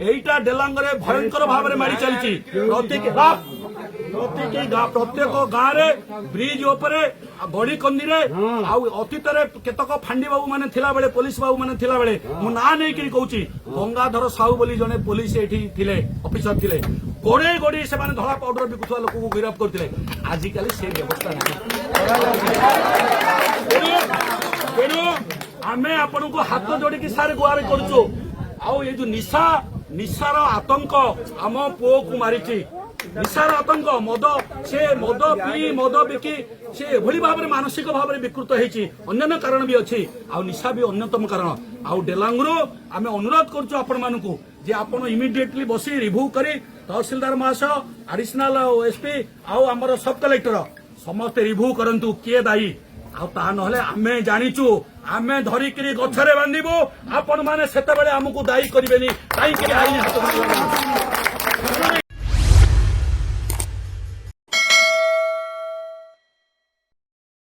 এইটা ডেଲାଙ୍ଗରେ ଭୟଙ୍କର ଭାବରେ ମାଡ଼ି ଚାଲିଛି। ପ୍ରତ୍ୟେକ ଗାଁରେ ବ୍ରିଜ ଉପରେ ଗଡି କନ୍ଦିରେ ଆଉ ଅତୀତରେ କେତେକ ଫାଣ୍ଡି ବାବୁ ମାନେ ଥିଲାବେଳେ ପୋଲିସ ବାବୁ ମାନେ ଥିଲାବେଳେ ମୁଁ ନାଁ ନେଇକରି କହୁଛି ଗଙ୍ଗାଧର ସାହୁ ବୋଲି ଜଣେ ପୋଲିସ ଏଠି ଥିଲେ ଅଫିସର ଥିଲେ ଗୋଡେଇ ଗୋଡେଇ ସେମାନେ ଧଳା ପାଉଡର ବିକୁଥିବା ଲୋକଙ୍କୁ ଗିରଫ କରିଥିଲେ। ଆଜିକାଲି ସେ ବ୍ୟବସ୍ଥା ନାହିଁ। ତେଣୁ ଆମେ ଆପଣଙ୍କୁ ହାତ ଯୋଡିକି ସାର୍ ଗୁହାରି କରୁଛୁ। ଆଉ ଏଇ ଯୋଉ ନିଶାର ଆତଙ୍କ ଆମ ପୁଅକୁ ମାରିଛି। ନିଶାର ଆତଙ୍କ ମଦ ପିଇ ମଦ ବିକି ସେ ଏଭଳି ଭାବରେ ମାନସିକ ଭାବରେ ବିକୃତ ହେଇଛି। ଅନ୍ୟାନ୍ୟ କାରଣ ବି ଅଛି ଆଉ ନିଶା ବି ଅନ୍ୟତମ କାରଣ। ଆଉ ଡେଲାଙ୍ଗରୁ ଆମେ ଅନୁରୋଧ କରୁଛୁ ଆପଣମାନଙ୍କୁ ଯେ ଆପଣ ଇମିଡିଏଟଲି ବସି ରିଭ୍ୟୁ କରି ତହସିଲଦାର ମହାଶୟ ଆଡିସନାଲ ଏସପି ଆଉ ଆମର ସବ୍ କଲେକ୍ଟର ସମସ୍ତେ ରିଭ୍ୟୁ କରନ୍ତୁ କିଏ ଦାୟୀ। ଆଉ ତାହା ନହେଲେ ଆମେ ଜାଣିଛୁ ଆମେ ଧରିକିରି ଗଛରେ ବାନ୍ଧିବୁ ଆପଣ ମାନେ ସେତେବେଳେ ଆମକୁ ଦାୟୀ କରିବେନି କାହିଁକି ଆଇନ ହାତ